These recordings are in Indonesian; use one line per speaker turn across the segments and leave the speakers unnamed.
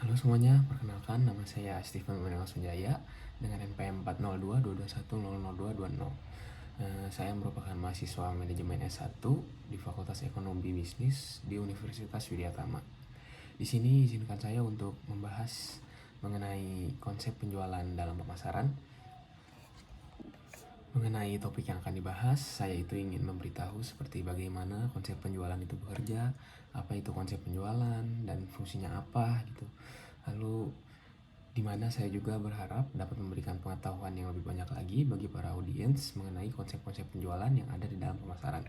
Halo semuanya, perkenalkan nama saya Steven Manuel Sunjaya dengan NPM 40221200220. Saya merupakan mahasiswa manajemen S1 di Fakultas Ekonomi Bisnis di Universitas Widyatama. Di sini izinkan saya untuk membahas mengenai konsep penjualan dalam pemasaran. Mengenai topik yang akan dibahas, saya itu ingin memberitahu seperti bagaimana konsep penjualan itu bekerja, apa itu konsep penjualan, dan fungsinya apa gitu. Lalu di mana saya juga berharap dapat memberikan pengetahuan yang lebih banyak lagi bagi para audiens mengenai konsep-konsep penjualan yang ada di dalam pemasaran.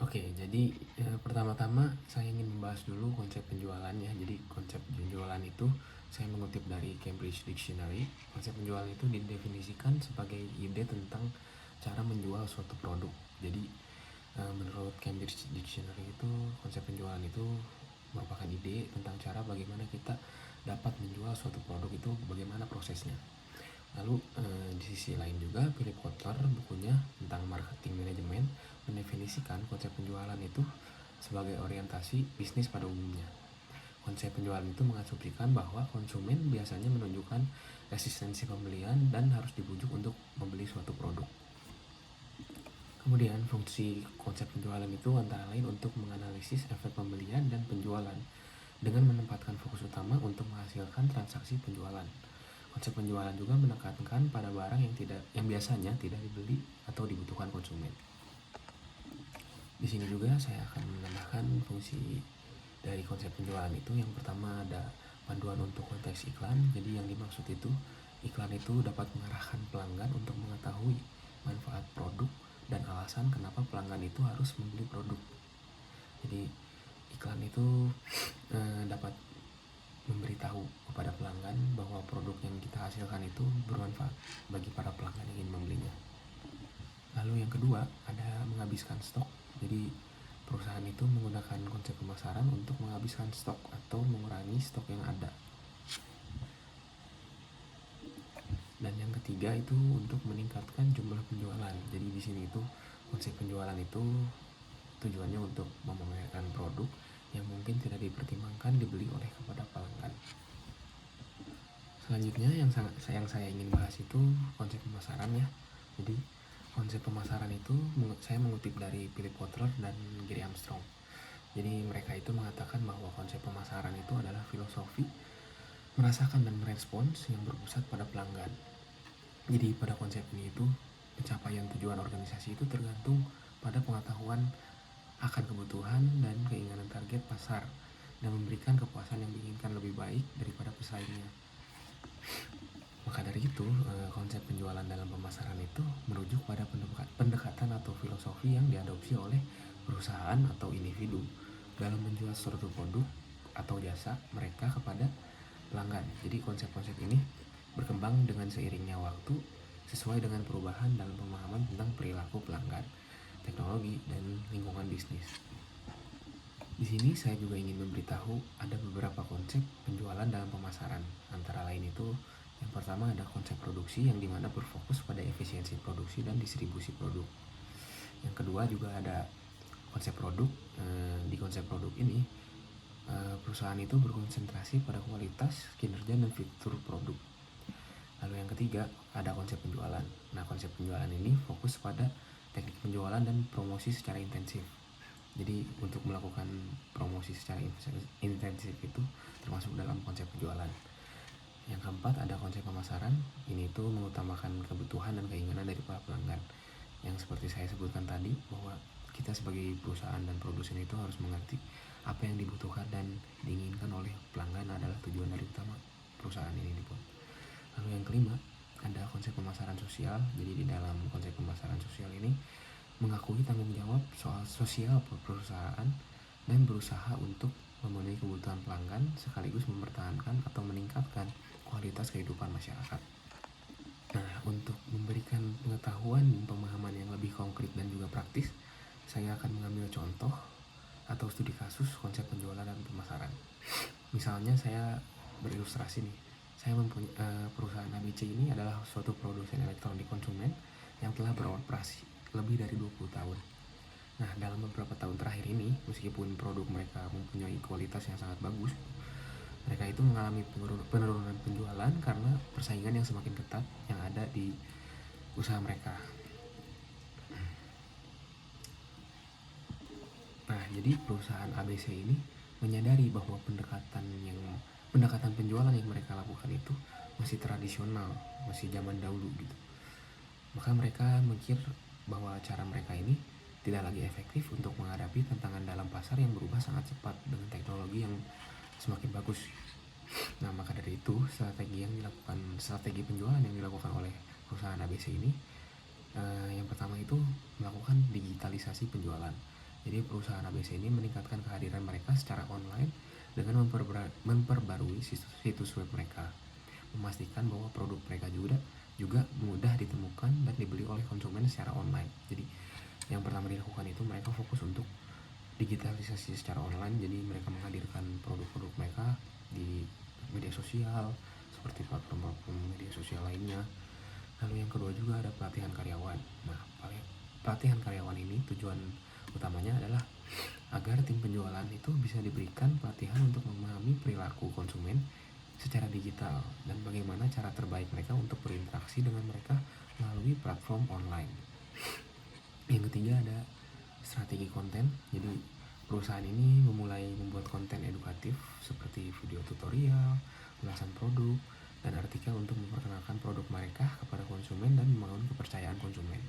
Oke, jadi pertama-tama saya ingin membahas dulu konsep penjualan ya. Jadi konsep penjualan itu saya mengutip dari Cambridge Dictionary. Konsep penjualan itu didefinisikan sebagai ide tentang cara menjual suatu produk. Jadi menurut Cambridge Dictionary itu konsep penjualan itu merupakan ide tentang cara bagaimana kita dapat menjual suatu produk itu, bagaimana prosesnya. Lalu di sisi lain juga Philip Kotler bukunya tentang marketing manajemen mendefinisikan konsep penjualan itu sebagai orientasi bisnis pada umumnya. Konsep penjualan itu mengasumsikan bahwa konsumen biasanya menunjukkan resistensi pembelian dan harus dibujuk untuk membeli suatu produk. Kemudian fungsi konsep penjualan itu antara lain untuk menganalisis efek pembelian dan penjualan dengan menempatkan fokus utama untuk menghasilkan transaksi penjualan. Konsep penjualan juga menekankan pada barang yang biasanya tidak dibeli atau dibutuhkan konsumen. Di sini juga saya akan menambahkan fungsi dari konsep penjualan itu. Yang pertama ada panduan untuk konteks iklan. Jadi yang dimaksud itu iklan itu dapat mengarahkan pelanggan untuk mengetahui manfaat produk dan alasan kenapa pelanggan itu harus membeli produk. Jadi iklan itu dapat memberitahu kepada pelanggan bahwa produk yang kita hasilkan itu bermanfaat bagi para pelanggan yang ingin membelinya. Lalu yang kedua ada menghabiskan stok. Jadi perusahaan itu menggunakan konsep pemasaran untuk menghabiskan stok atau mengurangi stok yang ada. Dan yang ketiga itu untuk meningkatkan jumlah penjualan. Jadi di sini itu konsep penjualan itu tujuannya untuk memamerkan produk yang mungkin tidak dipertimbangkan dibeli oleh kepada pelanggan. Selanjutnya yang saya ingin bahas itu konsep pemasaran ya. Jadi konsep pemasaran itu saya mengutip dari Philip Kotler dan Gary Armstrong. Jadi mereka itu mengatakan bahwa konsep pemasaran itu adalah filosofi merasakan dan merespons yang berpusat pada pelanggan. Jadi pada konsep ini itu pencapaian tujuan organisasi itu tergantung pada pengetahuan akan kebutuhan dan keinginan target pasar dan memberikan kepuasan yang diinginkan lebih baik daripada pesaingnya. Maka dari itu, konsep penjualan dalam pemasaran itu merujuk pada pendekatan atau filosofi yang diadopsi oleh perusahaan atau individu dalam menjual suatu produk atau jasa mereka kepada pelanggan. Jadi konsep-konsep ini berkembang dengan seiringnya waktu sesuai dengan perubahan dalam pemahaman tentang perilaku pelanggan, teknologi, dan lingkungan bisnis. Di sini saya juga ingin memberitahu ada beberapa konsep penjualan dalam pemasaran. Antara lain itu yang pertama ada konsep produksi yang dimana berfokus pada efisiensi produksi dan distribusi produk. Yang kedua juga ada konsep produk. Di konsep produk ini perusahaan itu berkonsentrasi pada kualitas, kinerja, dan fitur produk. Lalu yang ketiga ada konsep penjualan. Nah konsep penjualan ini fokus pada teknik penjualan dan promosi secara intensif. Jadi untuk melakukan promosi secara intensif itu termasuk dalam konsep penjualan. Yang keempat ada konsep pemasaran. Ini itu mengutamakan kebutuhan dan keinginan dari para pelanggan. Yang seperti saya sebutkan tadi bahwa kita sebagai perusahaan dan produsen itu harus mengerti apa yang dibutuhkan dan diinginkan oleh pelanggan adalah tujuan dari utama perusahaan ini dibuat. Lalu yang kelima ada konsep pemasaran sosial. Jadi di dalam konsep pemasaran sosial ini mengakui tanggung jawab soal sosial perusahaan dan berusaha untuk memenuhi kebutuhan pelanggan sekaligus mempertahankan atau meningkatkan kualitas kehidupan masyarakat. Nah, untuk memberikan pengetahuan dan pemahaman yang lebih konkret dan juga praktis, saya akan mengambil contoh atau studi kasus konsep penjualan dan pemasaran. Misalnya saya berilustrasi nih, saya mempunyai perusahaan ABC ini adalah suatu produsen elektronik konsumen yang telah beroperasi lebih dari 20 tahun. Nah, dalam beberapa tahun terakhir ini, meskipun produk mereka mempunyai kualitas yang sangat bagus, Mereka itu mengalami penurunan penjualan karena persaingan yang semakin ketat yang ada di usaha mereka. Nah, jadi perusahaan ABC ini menyadari bahwa pendekatan penjualan yang mereka lakukan itu masih tradisional, masih zaman dahulu gitu. Maka mereka mikir bahwa cara mereka ini tidak lagi efektif untuk menghadapi tantangan dalam pasar yang berubah sangat cepat dengan teknologi yang semakin bagus. Nah, maka dari itu strategi penjualan yang dilakukan oleh perusahaan ABC ini yang pertama itu melakukan digitalisasi penjualan. Jadi perusahaan ABC ini meningkatkan kehadiran mereka secara online dengan memperbarui situs web mereka, memastikan bahwa produk mereka juga mudah ditemukan dan dibeli oleh konsumen secara online. Jadi yang pertama dilakukan itu mereka fokus untuk digitalisasi secara online. Jadi mereka menghadirkan produk-produk mereka di media sosial seperti platform-platform media sosial lainnya. Lalu yang kedua juga ada pelatihan karyawan. Nah, pelatihan karyawan ini tujuan utamanya adalah agar tim penjualan itu bisa diberikan pelatihan untuk memahami perilaku konsumen secara digital dan bagaimana cara terbaik mereka untuk berinteraksi dengan mereka melalui platform online. Yang ketiga ada strategi konten. Jadi perusahaan ini memulai membuat konten edukatif seperti video tutorial, ulasan produk, dan artikel untuk memperkenalkan produk mereka kepada konsumen dan membangun kepercayaan konsumen.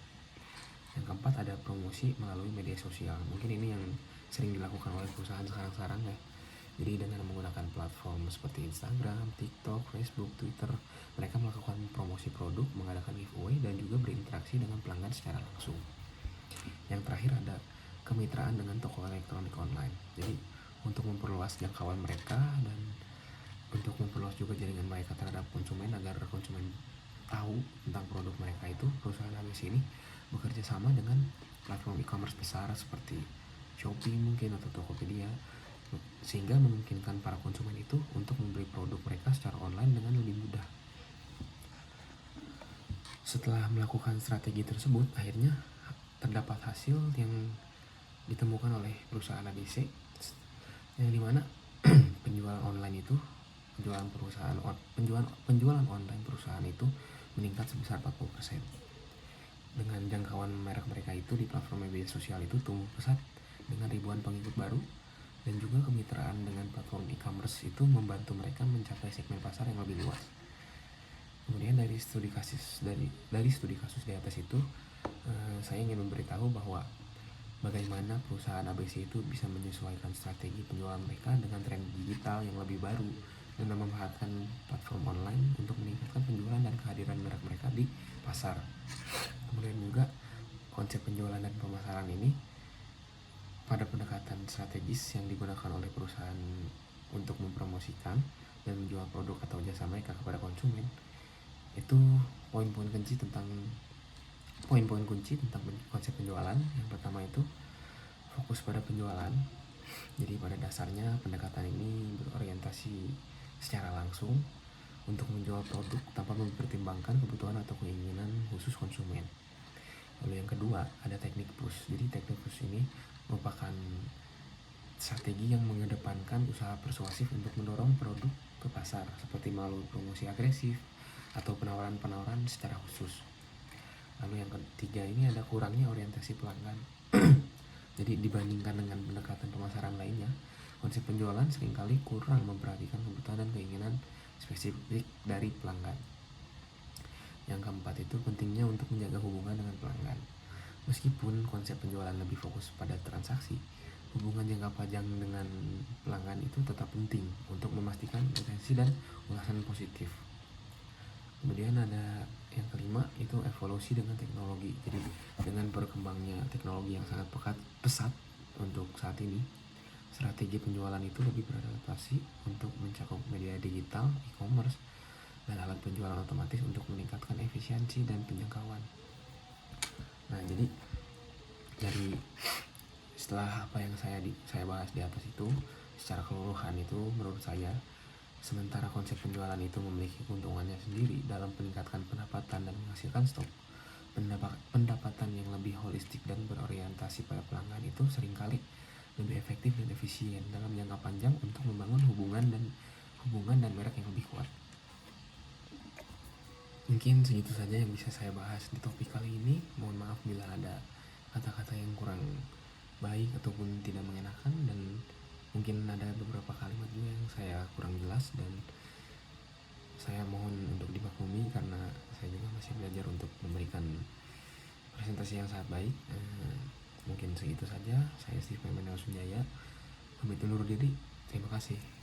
Yang keempat ada promosi melalui media sosial. Mungkin ini yang sering dilakukan oleh perusahaan sekarang ya. Jadi dengan menggunakan platform seperti Instagram, TikTok, Facebook, Twitter, mereka melakukan promosi produk, mengadakan giveaway, dan juga berinteraksi dengan pelanggan secara langsung. Yang terakhir ada kemitraan dengan toko elektronik online. Jadi untuk memperluas jangkauan mereka dan untuk memperluas juga jaringan mereka terhadap konsumen agar konsumen tahu tentang produk mereka itu, perusahaan ABC ini bekerja sama dengan platform e-commerce besar seperti Shopee mungkin atau Tokopedia, sehingga memungkinkan para konsumen itu untuk membeli produk mereka secara online dengan lebih mudah. Setelah melakukan strategi tersebut, akhirnya terdapat hasil yang ditemukan oleh perusahaan ABC, yang dimana penjualan online perusahaan itu meningkat sebesar 40%. Dengan jangkauan merek mereka itu di platform media sosial itu tumbuh pesat dengan ribuan pengikut baru, dan juga kemitraan dengan platform e-commerce itu membantu mereka mencapai segmen pasar yang lebih luas. Kemudian dari studi kasus di atas itu, saya ingin memberitahu bahwa bagaimana perusahaan ABC itu bisa menyesuaikan strategi penjualan mereka dengan tren digital yang lebih baru dan memanfaatkan platform online untuk meningkatkan penjualan dan kehadiran merek mereka di pasar. Kemudian juga konsep penjualan dan pemasaran ini pada pendekatan strategis yang digunakan oleh perusahaan untuk mempromosikan dan menjual produk atau jasa mereka kepada konsumen. Itu poin-poin kunci tentang konsep penjualan. Yang pertama itu fokus pada penjualan. Jadi pada dasarnya pendekatan ini berorientasi secara langsung untuk menjual produk tanpa mempertimbangkan kebutuhan atau keinginan khusus konsumen. Lalu yang kedua ada teknik push. Jadi teknik push ini merupakan strategi yang mengedepankan usaha persuasif untuk mendorong produk ke pasar seperti melalui promosi agresif atau penawaran-penawaran secara khusus. Lalu yang ketiga ini ada kurangnya orientasi pelanggan. Jadi dibandingkan dengan pendekatan pemasaran lainnya, konsep penjualan seringkali kurang memperhatikan kebutuhan dan keinginan spesifik dari pelanggan. Yang keempat itu pentingnya untuk menjaga hubungan dengan pelanggan. Meskipun konsep penjualan lebih fokus pada transaksi, hubungan jangka panjang dengan pelanggan itu tetap penting untuk memastikan retensi dan ulasan positif. Kemudian ada yang kelima itu evolusi dengan teknologi. Jadi dengan berkembangnya teknologi yang sangat pesat untuk saat ini, strategi penjualan itu lebih beradaptasi untuk mencakup media digital, e-commerce, dan alat penjualan otomatis untuk meningkatkan efisiensi dan penjangkauan. Nah, jadi dari setelah apa yang saya bahas di atas itu, secara keseluruhan itu menurut saya, sementara konsep penjualan itu memiliki keuntungannya sendiri dalam meningkatkan pendapatan dan menghasilkan stok, pendapatan yang lebih holistik dan berorientasi pada pelanggan itu seringkali lebih efektif dan efisien dalam jangka panjang untuk membangun hubungan hubungan dan merek yang lebih kuat. Mungkin segitu saja yang bisa saya bahas di topik kali ini. Mohon maaf bila ada kata-kata yang kurang baik ataupun tidak mengenakan, dan mungkin ada beberapa kalimat juga yang saya kurang jelas, dan saya mohon untuk dimaklumi karena saya juga masih belajar untuk memberikan presentasi yang sangat baik. Mungkin segitu saja. Saya Steve Memendal Sunjaya, pamit undur diri. Terima kasih.